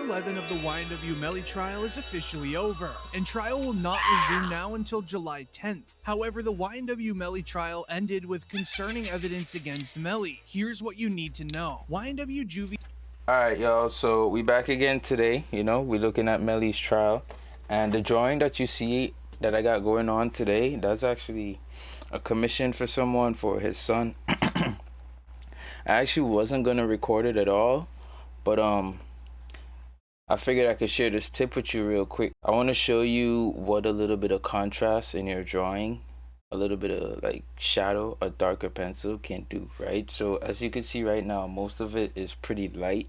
11 of the YNW MELLY trial is officially over, and trial will not resume now until July 10th. However, the YNW MELLY trial ended with concerning evidence against Melly. Here's what you need to know. YNW Juvie. Alright, y'all, so we back again today. We're looking at Melly's trial. And the drawing that you see that I got going on today, that's actually a commission for someone for his son. I actually wasn't going to record it at all, but I figured I could share this tip with you real quick. I want to show you what a little bit of contrast in your drawing, a little bit of like shadow, a darker pencil can do, right? So as you can see right now, most of it is pretty light.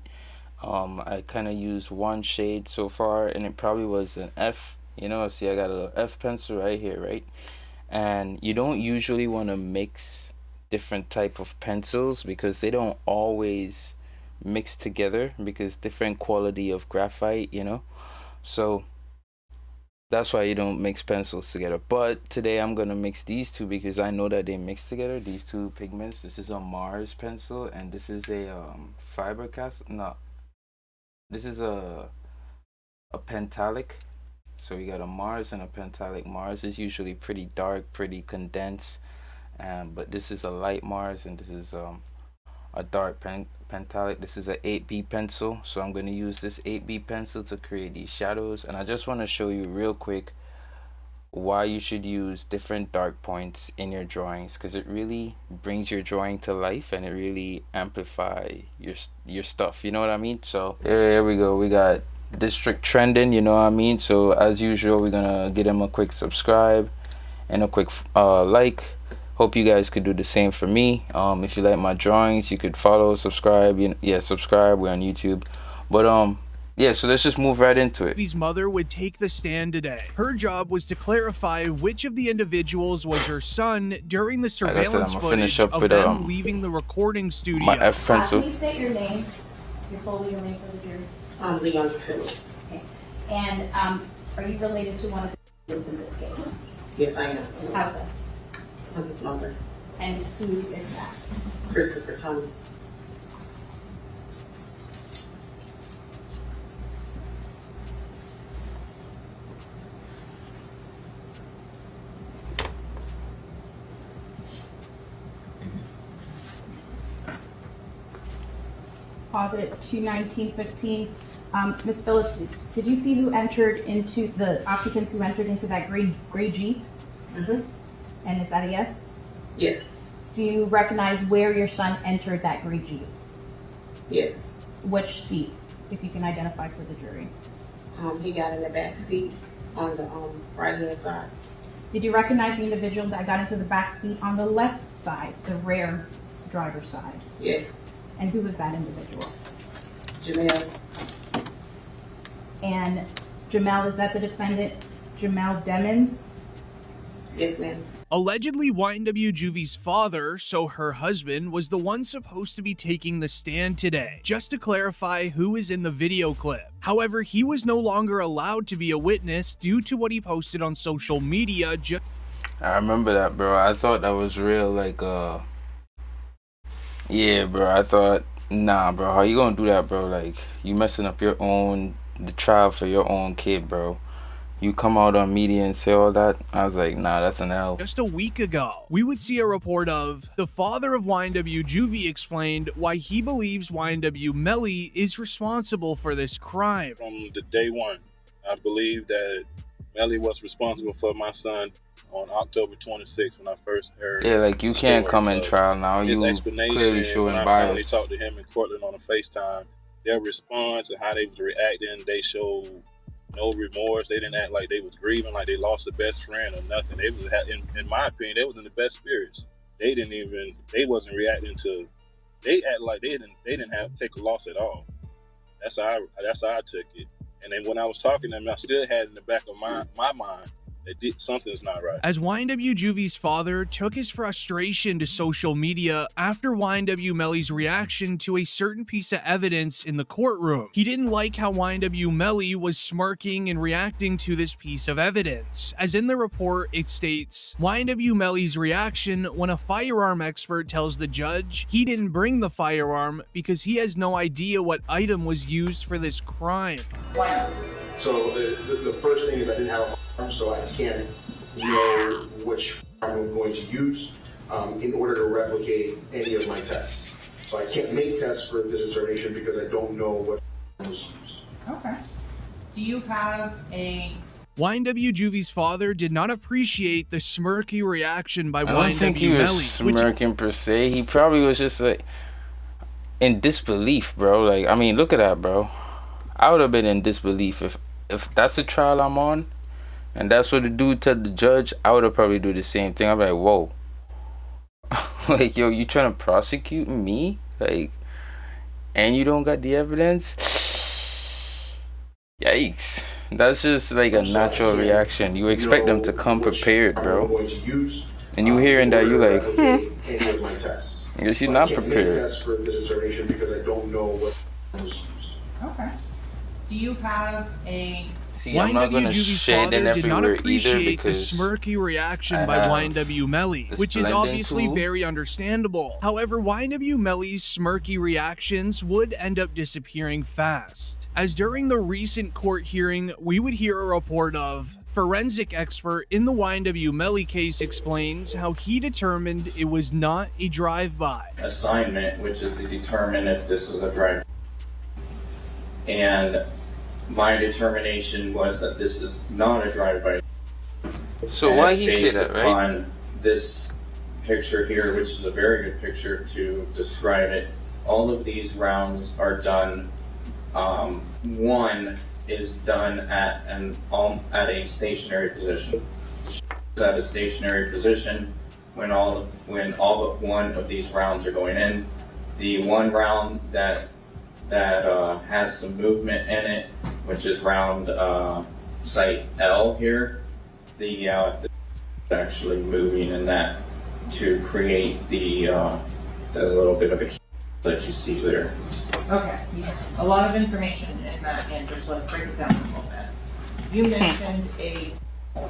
I kind of used one shade so far, and it probably was an F. See, I got a F pencil right here, right? And you don't usually want to mix different type of pencils because they don't always mix together, because different quality of graphite, so that's why you don't mix pencils together. But today I'm gonna mix these two because I know that they mix together, these two pigments. This is a Mars pencil, and this is a fiber cast. No, this is a pentalic. So you got a Mars and a pentalic. Mars is usually pretty dark, pretty condensed, but this is a light Mars, and this is a dark pentalic. This is a 8B pencil, so I'm going to use this 8B pencil to create these shadows. And I just want to show you real quick why you should use different dark points in your drawings, because it really brings your drawing to life and it really amplify your stuff, you know what I mean? So here we go, we got District trending, you know what I mean? So as usual, we're gonna get him a quick subscribe and a quick like. Hope you guys could do the same for me. If you like my drawings, you could follow, subscribe. Subscribe. We're on YouTube. But yeah, so let's just move right into it. His mother would take the stand today. Her job was to clarify which of the individuals was her son during the surveillance footage of them leaving the recording studio. My F pencil. Can you state your name? Your full legal name for the jury? Leon Phillips. Okay. And are you related to one of the victims in this case? Yes, I am. How so? I'm his mother. And who is that? Christopher Thomas. Pause it at 2:19:15. Ms. Phillips, did you see who entered into the occupants who entered into that gray Jeep? Mm-hmm. And is that a yes? Yes. Do you recognize where your son entered that gray Jeep? Yes. Which seat, if you can identify for the jury? He got in the back seat on the right hand side. Did you recognize the individual that got into the back seat on the left side, the rear driver's side? Yes. And who was that individual? Jamel. And Jamel, is that the defendant, Jamel Demons? Yes, ma'am. Allegedly, YNW Juvie's father, so her husband, was the one supposed to be taking the stand today, just to clarify who is in the video clip. However, he was no longer allowed to be a witness due to what he posted on social media. I remember that, bro. I thought that was real, like, yeah, bro. I thought, nah, bro, how you gonna do that, bro? Like, you messing up the trial for your own kid, bro. You come out on media and say all that. I was like, nah, that's an L. Just a week ago, we would see a report of the father of YNW Juvie explained why he believes YNW MELLY is responsible for this crime. From the day one, I believe that Melly was responsible for my son on October 26th when I first heard. Yeah, like you can't come in trial now. His You explanation clearly showing when I bias. finally talked to him in Portland on a FaceTime, their response and how they was reacting, they showed no remorse. They didn't act like they was grieving, like they lost a best friend or nothing. They was, in my opinion, they was in the best spirits. They wasn't reacting to. They act like they didn't have to take a loss at all. That's how I took it. And then when I was talking to them, I still had in the back of my mind Something's not right. As YNW Juvie's father took his frustration to social media after YNW Melly's reaction to a certain piece of evidence in the courtroom. He didn't like how YNW Melly was smirking and reacting to this piece of evidence. As in the report, it states, YNW Melly's reaction when a firearm expert tells the judge he didn't bring the firearm because he has no idea what item was used for this crime. So the first thing is I didn't have a firearm, so I can't know which firearm I'm going to use in order to replicate any of my tests. So I can't make tests for this determination because I don't know what firearm was used. Okay. Do you have a... YNW Juvie's father did not appreciate the smirky reaction by I don't think he YNW was Melly. smirking per se. He probably was just like in disbelief, bro. Like, I mean, look at that, bro. I would have been in disbelief if that's the trial I'm on, and that's what the dude told the judge. I would have probably do the same thing. I'd be like, whoa, like, yo, you trying to prosecute me, like, and you don't got the evidence? Yikes. That's just like a natural reaction. You expect them to come prepared, bro. And you hearing that, you like, any of my tests. Yes, you're So not I can't prepared. make tests for this determination because I don't know what was used. Okay. Do you have a... see, I'm not YNW gonna Juvie's shed in father did not everywhere either appreciate the because smirky reaction I by have YNW Melly, the which is splendid obviously tool. very understandable. However, YNW Melly's smirky reactions would end up disappearing fast, as during the recent court hearing, we would hear a report of forensic expert in the YNW Melly case explains how he determined it was not a drive-by. Assignment, which is to determine if this is a drive. And my determination was that this is not a drive-by. So And why it's he say based that, right? upon this picture here, which is a very good picture to describe it. All of these rounds are done. One is done at a stationary position. At a stationary position when all but one of these rounds are going in. The one round that has some movement in it, which is round site L here, the actually moving in that to create the little bit of a that you see there. Okay, a lot of information in that answer, so let's break it down a little bit. You mentioned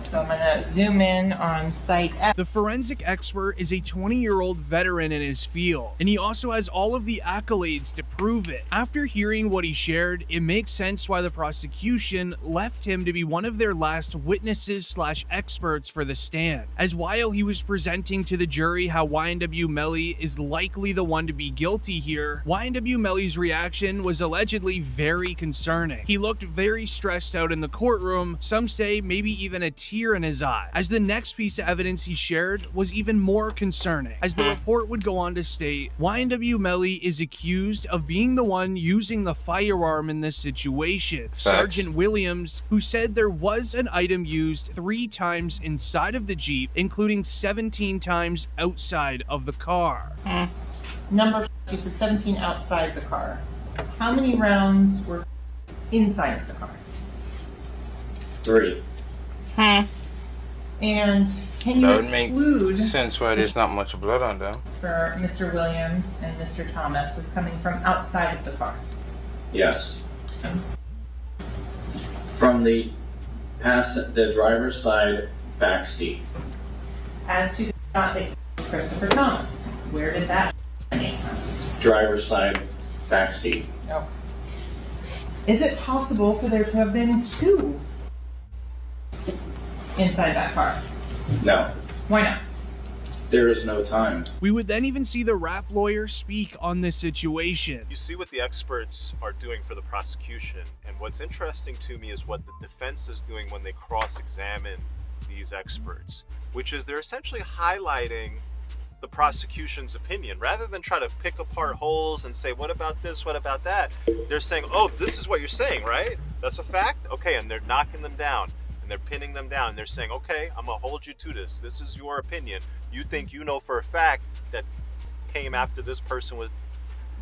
so I'm gonna zoom in on site F. The forensic expert is a 20-year-old veteran in his field, and he also has all of the accolades to prove it. After hearing what he shared, it makes sense why the prosecution left him to be one of their last witnesses/experts for the stand, as while he was presenting to the jury how YNW Melly is likely the one to be guilty here, YNW Melly's reaction was allegedly very concerning. He looked very stressed out in the courtroom, some say maybe even a tear in his eye, as the next piece of evidence he shared was even more concerning. As the report would go on to state, YNW Melly is accused of being the one using the firearm in this situation. Sergeant Williams, who said there was an item used 3 times inside of the Jeep, including 17 times outside of the car. Number, you said 17 outside the car. How many rounds were inside of the car? 3. And can you That would make exclude sense why there's not much blood on them. for Mr. Williams and Mr. Thomas is coming from outside of the car? Yes. From the driver's side back seat. As to the shot that Christopher Thomas, where did that came from? Driver's side back seat. No. Is it possible for there to have been 2 inside that car? No. Why not? There is no time. We would then even see the rap lawyer speak on this situation. You see what the experts are doing for the prosecution, and what's interesting to me is what the defense is doing when they cross-examine these experts, which is they're essentially highlighting the prosecution's opinion. Rather than try to pick apart holes and say, what about this, what about that? They're saying, oh, this is what you're saying, right? That's a fact? Okay, and they're knocking them down. And they're pinning them down. They're saying, okay, I'm going to hold you to this. This is your opinion. You think you know for a fact that came after this person was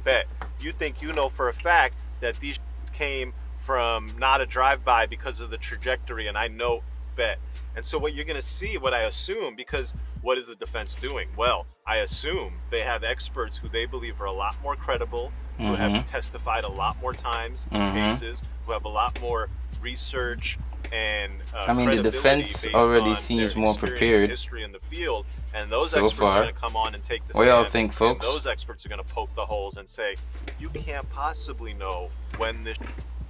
bet. You think you know for a fact that these came from not a drive-by because of the trajectory, and I know bet. And so what you're going to see, what I assume, because what is the defense doing? Well, I assume they have experts who they believe are a lot more credible, who have testified a lot more times in cases, who have a lot more research and I mean, the defense already seems more prepared. History in the field, and those so experts far. are going to come on and take the What y'all stand, think, folks? and those experts are going to poke the holes and say, you can't possibly know when this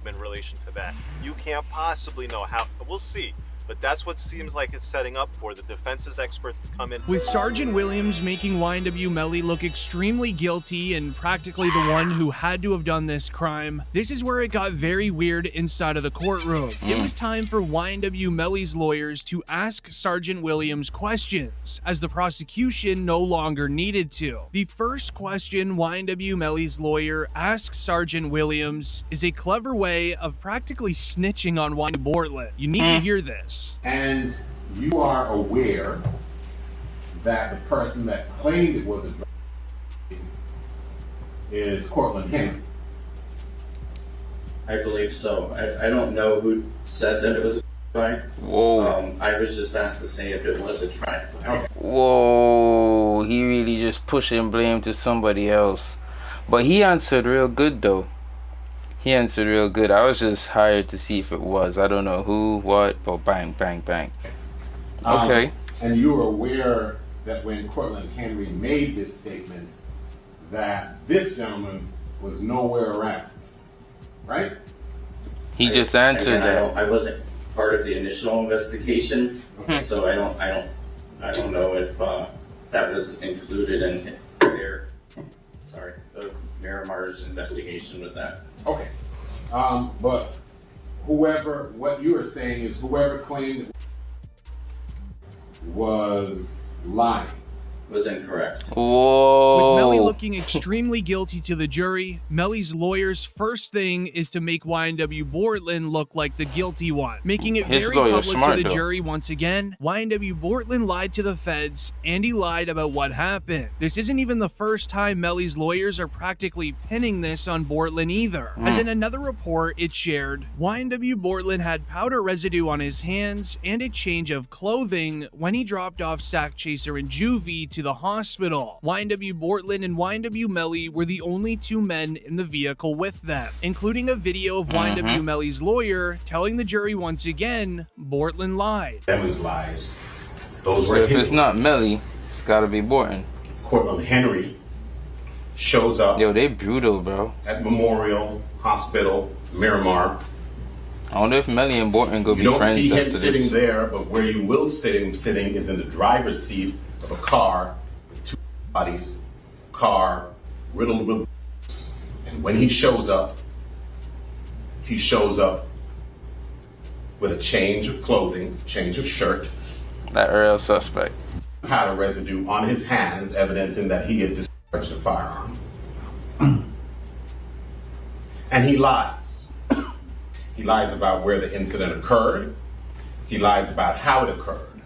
in relation to that. You can't possibly know how. We'll see. But that's what seems like it's setting up for the defense's experts to come in. With Sergeant Williams making YNW Melly look extremely guilty and practically the one who had to have done this crime, this is where it got very weird inside of the courtroom. It was time for YNW Melly's lawyers to ask Sergeant Williams questions, as the prosecution no longer needed to. The first question YNW Melly's lawyer asks Sergeant Williams is a clever way of practically snitching on YNW Bortlen. You need to hear this. And you are aware that the person that claimed it was a drug is Cortland Henry. I believe so. I don't know who said that it was a crime. Whoa. I was just asked to say if it was a crime. Okay. Whoa, he really just pushing blame to somebody else. But he answered real good though. He answered real good. I was just hired to see if it was. I don't know who, what, but bang, bang, bang. Okay. And you were aware that when Cortland Henry made this statement that this gentleman was nowhere around, right? He just answered Again, that. I wasn't part of the initial investigation, so I don't know if that was included in their, the Miramar's investigation with that. Okay. But what you are saying is whoever claimed it was lying. Was incorrect. Whoa. With Melly looking extremely guilty to the jury, Melly's lawyer's first thing is to make YNW Bortlen look like the guilty one, making it His very lawyer's public smart, to the though. jury once again. YNW Bortlen lied to the feds, and he lied about what happened. This isn't even the first time Melly's lawyers are practically pinning this on Bortlen either, as in another report it shared, YNW Bortlen had powder residue on his hands and a change of clothing when he dropped off Sack Chaser and Juvie to the hospital. YNW Bortlen and YNW Melly were the only two men in the vehicle with them, including a video of YNW Melly's lawyer telling the jury once again Bortlen lied. Evans lies. Those So were if his. it's not Melly, it's gotta be Bortlen. Cortland Henry shows up Yo, they brutal, bro. at Memorial Hospital, Miramar. I wonder if Melly and Bortlen go You be don't friends see him after sitting this. there, but where you will see him sitting is in the driver's seat of a car with two bodies, car riddled with bullets. And when he shows up with a change of clothing, change of shirt, That real suspect. powder residue on his hands, evidencing that he has discharged a firearm. And he lies. He lies about where the incident occurred. He lies about how it occurred.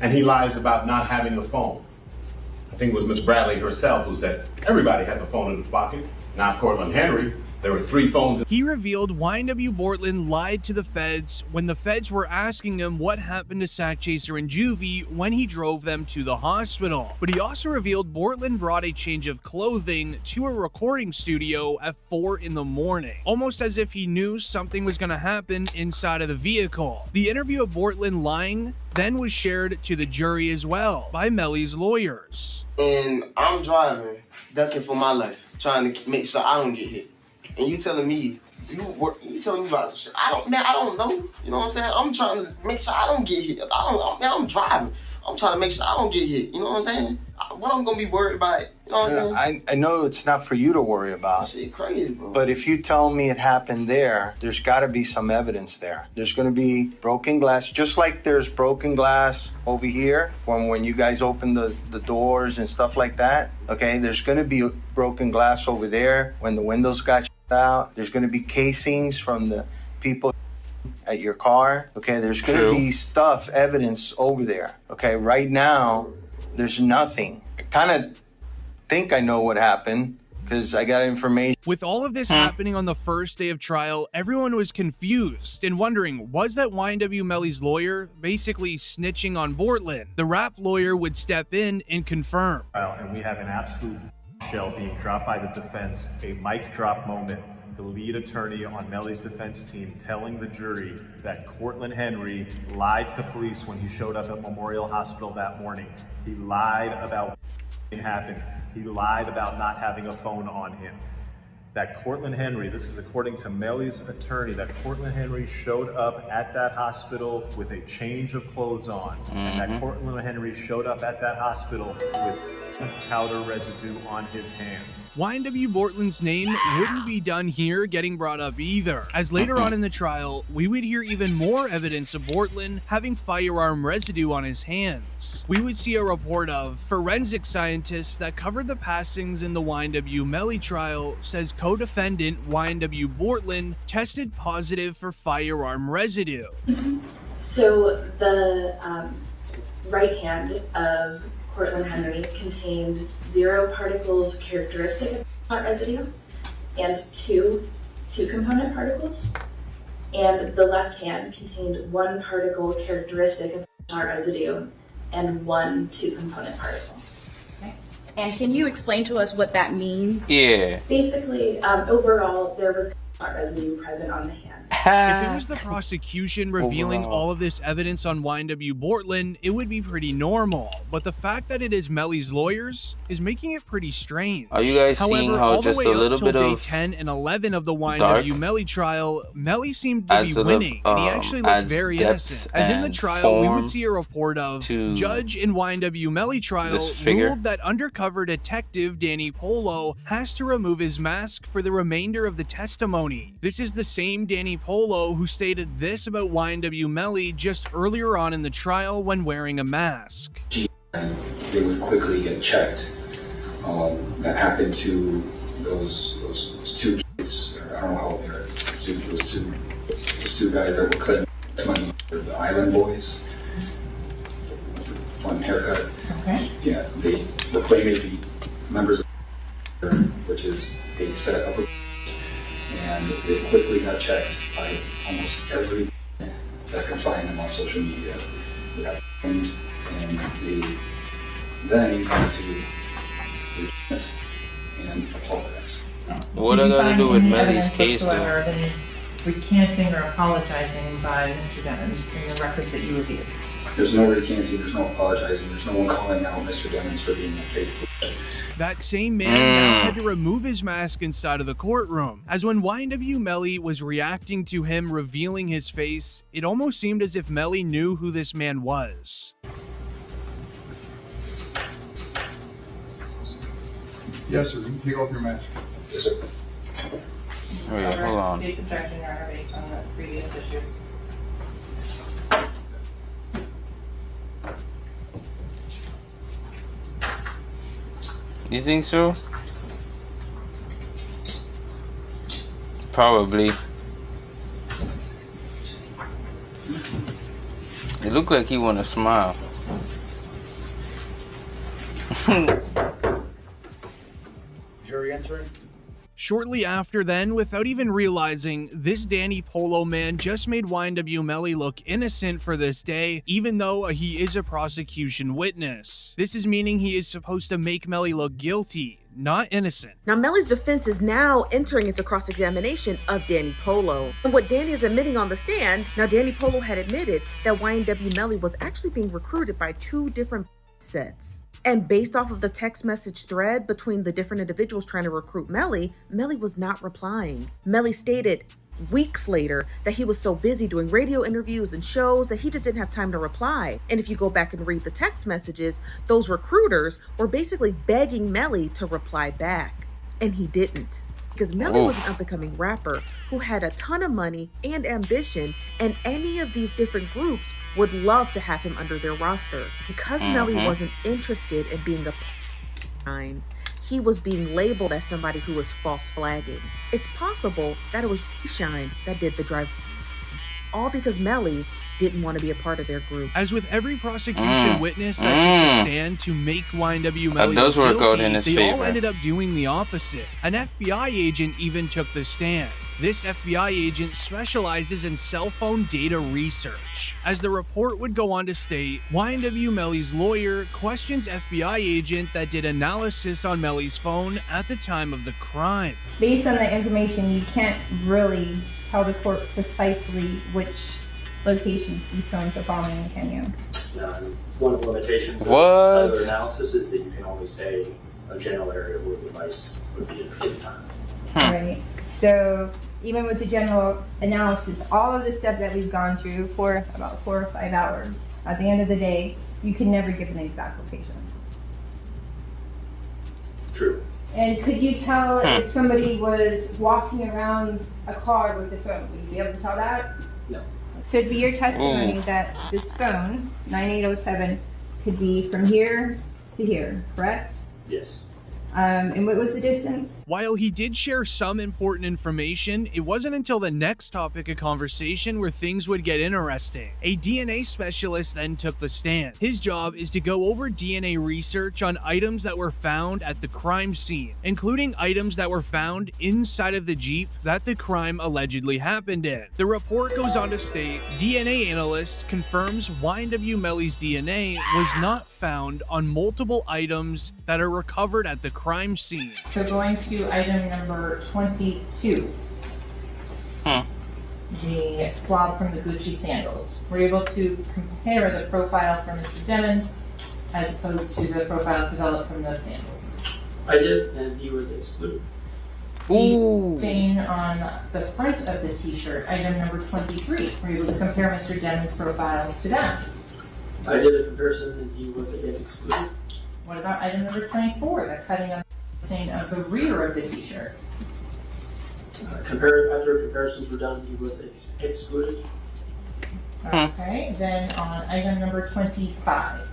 And he lies about not having a phone. I think it was Miss Bradley herself who said, everybody has a phone in his pocket, not Cortland Henry. There were 3 phones. He revealed YNW Bortlen lied to the feds when the feds were asking him what happened to Sack Chaser and Juvie when he drove them to the hospital. But he also revealed Bortlen brought a change of clothing to a recording studio at 4 in the morning, almost as if he knew something was going to happen inside of the vehicle. The interview of Bortlen lying then was shared to the jury as well by Melly's lawyers. And I'm driving, ducking for my life, trying to make sure I don't get hit. And you telling me, you telling me about some shit. I don't know. You know what I'm saying? I'm trying to make sure I don't get hit. I'm driving. I'm trying to make sure I don't get hit. You know what I'm saying? What I'm gonna be worried about? You know what I'm saying? I know it's not for you to worry about. Shit crazy, bro. But if you tell me it happened there, there's got to be some evidence there. There's going to be broken glass, just like there's broken glass over here from when you guys open the doors and stuff like that. Okay, there's going to be broken glass over there when the windows got out. There's going to be casings from the people at your car. Okay, there's going to be stuff, evidence over there. Okay, right now, there's nothing. I kind of think I know what happened because I got information. With all of this happening on the first day of trial, everyone was confused and wondering, was that YNW Melly's lawyer basically snitching on Bortlen? The rap lawyer would step in and confirm. And we have an absolute shell being dropped by the defense, a mic drop moment. The lead attorney on Melly's defense team telling the jury that Cortland Henry lied to police when he showed up at Memorial Hospital that morning. He lied about what happened. He lied about not having a phone on him. That Cortland Henry, this is according to Melly's attorney, that Cortland Henry showed up at that hospital with a change of clothes on. And that Cortland Henry showed up at that hospital with powder residue on his hands. YNW Bortlen's name wouldn't be done here getting brought up either, as later on in the trial, we would hear even more evidence of Bortlen having firearm residue on his hands. We would see a report of forensic scientists that covered the passings in the YNW Melly trial says co-defendant YNW Bortlen tested positive for firearm residue. So the right hand of Cortland Henry contained 0 particles characteristic of hot residue and two component particles, and the left hand contained 1 particle characteristic of hot residue and 1 2-component particle. Okay. And can you explain to us what that means? Yeah. Basically, overall, there was hot residue present on the hands. If it was the prosecution revealing all of this evidence on YNW Bortlen, it would be pretty normal. But the fact that it is Melly's lawyers is making it pretty strange. Are you guys seeing how all the just way a up little till bit day of 10 and 11 of the YNW dark Melly trial, Melly seemed to be adds a winning, and he little, actually looked adds very depth innocent. As in the and trial, we would form see a report of to judge in YNW Melly trial this figure. ruled that undercover detective Danny Polo has to remove his mask for the remainder of the testimony. This is the same Danny Polo who stated this about YNW Melly just earlier on in the trial when wearing a mask. And they would quickly get checked. That happened to those 2 kids. I don't know how old they are. Those two guys that were claiming money, the Island Boys. Fun haircut. Okay. Yeah, they were claiming to be members of, which is they set up a, and they quickly got checked by almost every that can find them on social media. They got pinned, and they then went to the and apologize. What I gotta do with Melly's case, though? Any recanting or apologizing by Mr. Demmons in the records that you reviewed? There's no recanting, there's no apologizing, there's no one calling out Mr. Demmons for being a fake. That same man now had to remove his mask inside of the courtroom, as when YNW Melly was reacting to him revealing his face, it almost seemed as if Melly knew who this man was. Yes, sir. You can take off your mask. Yes, sir. Oh yeah, hold on. State's objection, Your Honor, based on the previous issues. You think so? Probably. It looked like he wanna smile. Jury entering. Shortly after then, without even realizing, this Danny Polo man just made YNW Melly look innocent for this day, even though he is a prosecution witness. This is meaning he is supposed to make Melly look guilty, not innocent. Now, Melly's defense is now entering into cross-examination of Danny Polo. And what Danny is admitting on the stand, now Danny Polo had admitted that YNW Melly was actually being recruited by 2 different sets. And based off of the text message thread between the different individuals trying to recruit Melly, Melly was not replying. Melly stated weeks later that he was so busy doing radio interviews and shows that he just didn't have time to reply. And if you go back and read the text messages, those recruiters were basically begging Melly to reply back. And he didn't. Because Melly was an up-and-coming rapper who had a ton of money and ambition, and any of these different groups would love to have him under their roster. Because Melly wasn't interested in being a p***, he was being labeled as somebody who was false flagging. It's possible that it was Shine that did the drive, all because Melly didn't want to be a part of their group. As with every prosecution witness that took the stand to make YNW Melly look guilty, they all ended up doing the opposite. An FBI agent even took the stand. This FBI agent specializes in cell phone data research. As the report would go on to state, YNW Melly's lawyer questions FBI agent that did analysis on Melly's phone at the time of the crime. Based on the information, you can't really tell the court precisely which locations these phones are following, can you? No, one of the limitations of cellular analysis is that you can only say a general area where the device would be at any time. Right. So even with the general analysis, all of the stuff that we've gone through for about 4 or 5 hours, at the end of the day, you can never give an exact location. True. And could you tell if somebody was walking around a car with the phone? Would you be able to tell that? No. So it'd be your testimony that this phone, 9807, could be from here to here, correct? Yes. And what was the distance? While he did share some important information, it wasn't until the next topic of conversation where things would get interesting. A DNA specialist then took the stand. His job is to go over DNA research on items that were found at the crime scene, including items that were found inside of the Jeep that the crime allegedly happened in. The report goes on to state, DNA analyst confirms YNW Melly's DNA was not found on multiple items that are recovered at the crime scene. So going to item number 22. The swab from the Gucci sandals. We're able to compare the profile from Mr. Devins as opposed to the profile developed from those sandals. I did, and he was excluded. The stain on the front of the t-shirt, item number 23. We're able to compare Mr. Devins' profile to that. I did a comparison, and he was again excluded. What about item number 24, the cutting of the stain of the rear of the t-shirt? After comparisons were done, he was excluded. Okay, then on item number 25,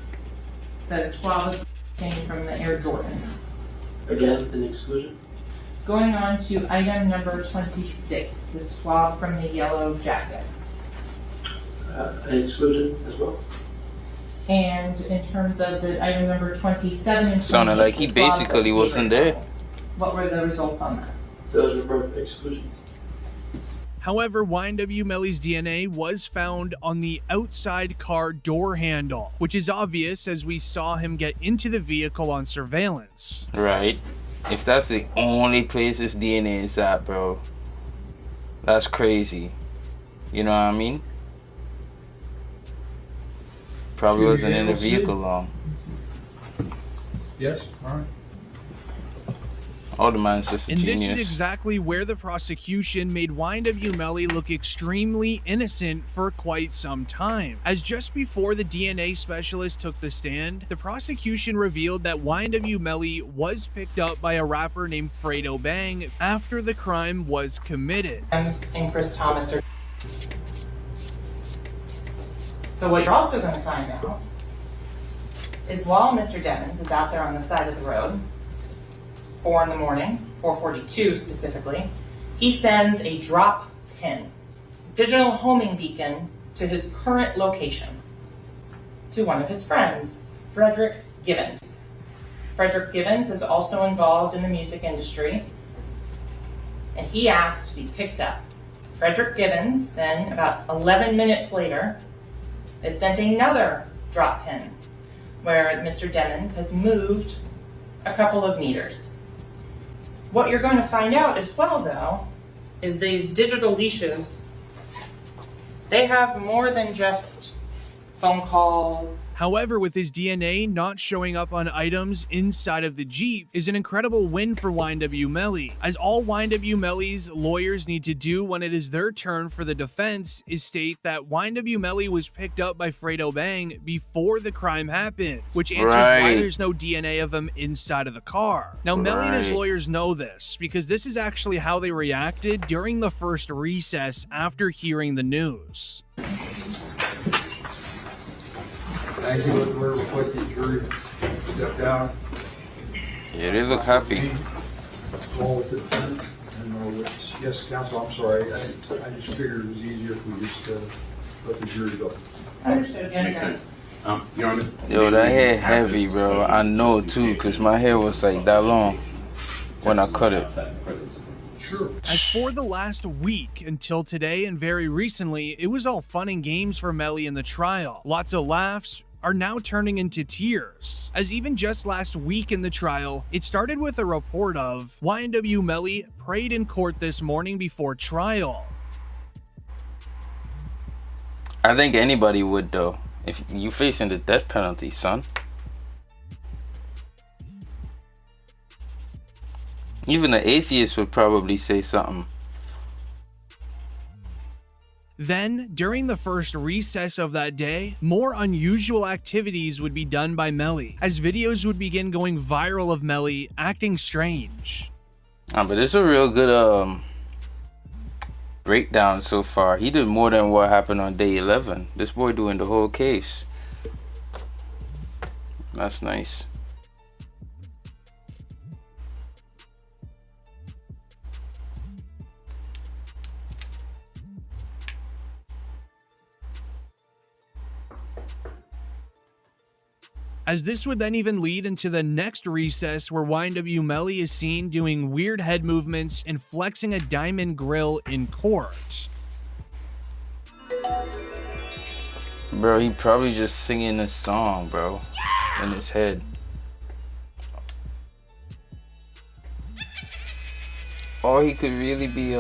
the swab of stain from the Air Jordans. Again, an exclusion. Going on to item number 26, the swab from the yellow jacket. An exclusion as well. And in terms of the item number 27 and sounded like he basically wasn't there. What were the results on that? Those were both exclusions. However, YNW Melly's DNA was found on the outside car door handle, which is obvious as we saw him get into the vehicle on surveillance. Right. If that's the only place his DNA is at, bro, that's crazy. You know what I mean? Probably wasn't in the vehicle long. Yes, all right. Oh, the man's just a and genius. This is exactly where the prosecution made YNW Melly look extremely innocent for quite some time. As just before the DNA specialist took the stand, the prosecution revealed that YNW Melly was picked up by a rapper named Fredo Bang after the crime was committed. And Chris Thomas are. So what you're also going to find out is while Mr. Devins is out there on the side of the road, 4 in the morning, 4:42 specifically, he sends a drop pin, digital homing beacon, to his current location, to one of his friends, Frederick Givens. Frederick Givens is also involved in the music industry, and he asked to be picked up. Frederick Givens, then about 11 minutes later, is sent another drop pin, where Mr. Devins has moved a couple of meters. What you're going to find out as well, though, is these digital leashes, they have more than just phone calls. However, with his DNA not showing up on items inside of the Jeep is an incredible win for YNW Melly, as all YNW Melly's lawyers need to do when it is their turn for the defense is state that YNW Melly was picked up by Fredo Bang before the crime happened, which answers why there's no DNA of him inside of the car. Now, Melly and his lawyers know this, because this is actually how they reacted during the first recess after hearing the news. Thank you, we're requesting jury step down. Yeah, they look happy. Along with the defendant and our witness. Yes, counsel, I'm sorry. I just figured it was easier if we just let the jury go. Understood. Makes sense. Your Honor. Yo, that hair heavy, bro. I know too, cause my hair was like that long when I cut it. As for the last week until today and very recently, it was all fun and games for Melly in the trial. Lots of laughs are now turning into tears. As even just last week in the trial, it started with a report of YNW Melly prayed in court this morning before trial. I think anybody would though. If you facing the death penalty, son. Even an atheist would probably say something. Then, during the first recess of that day, more unusual activities would be done by Melly, as videos would begin going viral of Melly acting strange. But it's a real good breakdown so far. He did more than what happened on day 11. This boy doing the whole case. That's nice. As this would then even lead into the next recess where YNW Melly is seen doing weird head movements and flexing a diamond grill in court. Bro, he probably just singing a song, bro, in his head. Or he could really be,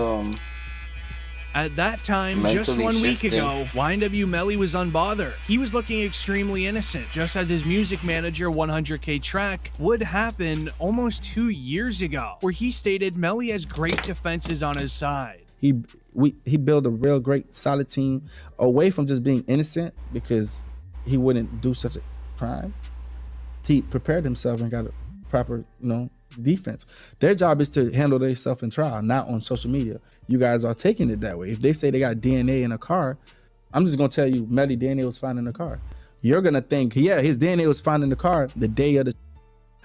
At that time, just 1 week ago, YNW Melly was unbothered. He was looking extremely innocent, just as his music manager 100K track would happen almost 2 years ago, where he stated Melly has great defenses on his side. He built a real great solid team away from just being innocent because he wouldn't do such a crime. He prepared himself and got a proper, defense. Their job is to handle themselves in trial, not on social media. You guys are taking it that way. If they say they got DNA in a car, I'm just gonna tell you, Melly DNA was found in the car. You're gonna think, yeah, his DNA was found in the car the day of the.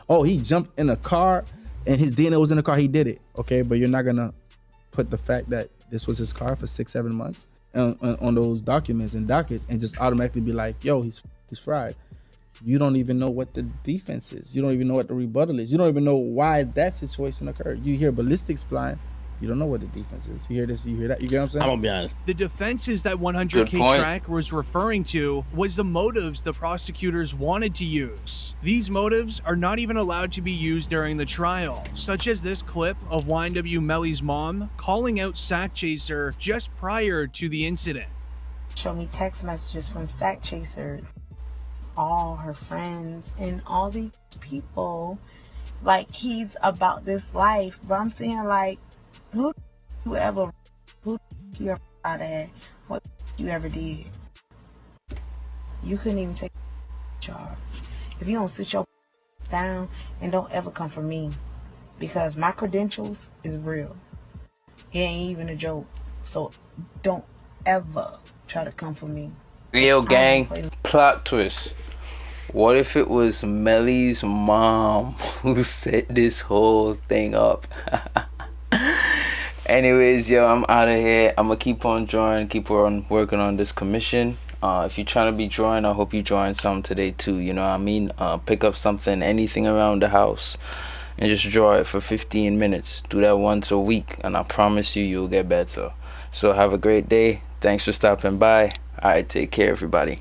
Oh, he jumped in a car and his DNA was in the car. He did it, okay? But you're not gonna put the fact that this was his car for 6-7 months on those documents and dockets and just automatically be like, yo, he's fried. You don't even know what the defense is. You don't even know what the rebuttal is. You don't even know why that situation occurred. You hear ballistics flying. You don't know what the defense is. You hear this, you hear that. You get what I'm saying? I'm gonna be honest. The defenses that 100K track was referring to was the motives the prosecutors wanted to use. These motives are not even allowed to be used during the trial, such as this clip of YNW Melly's mom calling out Sack Chaser just prior to the incident. Show me text messages from Sack Chaser, all her friends, and all these people. Like, he's about this life. But I'm saying, like, who you ever out of? What you ever did? You couldn't even take charge. If you don't sit your down and don't ever come for me, because my credentials is real. It ain't even a joke. So don't ever try to come for me. Yo, gang, plot twist. What if it was Melly's mom who set this whole thing up? Anyways, yo, I'm out of here. I'm gonna keep on drawing, keep on working on this commission. If you're trying to be drawing, I hope you drawing some today too, you know what I mean? Pick up something, anything around the house, and just draw it for 15 minutes. Do that once a week, and I promise you, you'll get better. So have a great day. Thanks for stopping by. All right, take care, everybody.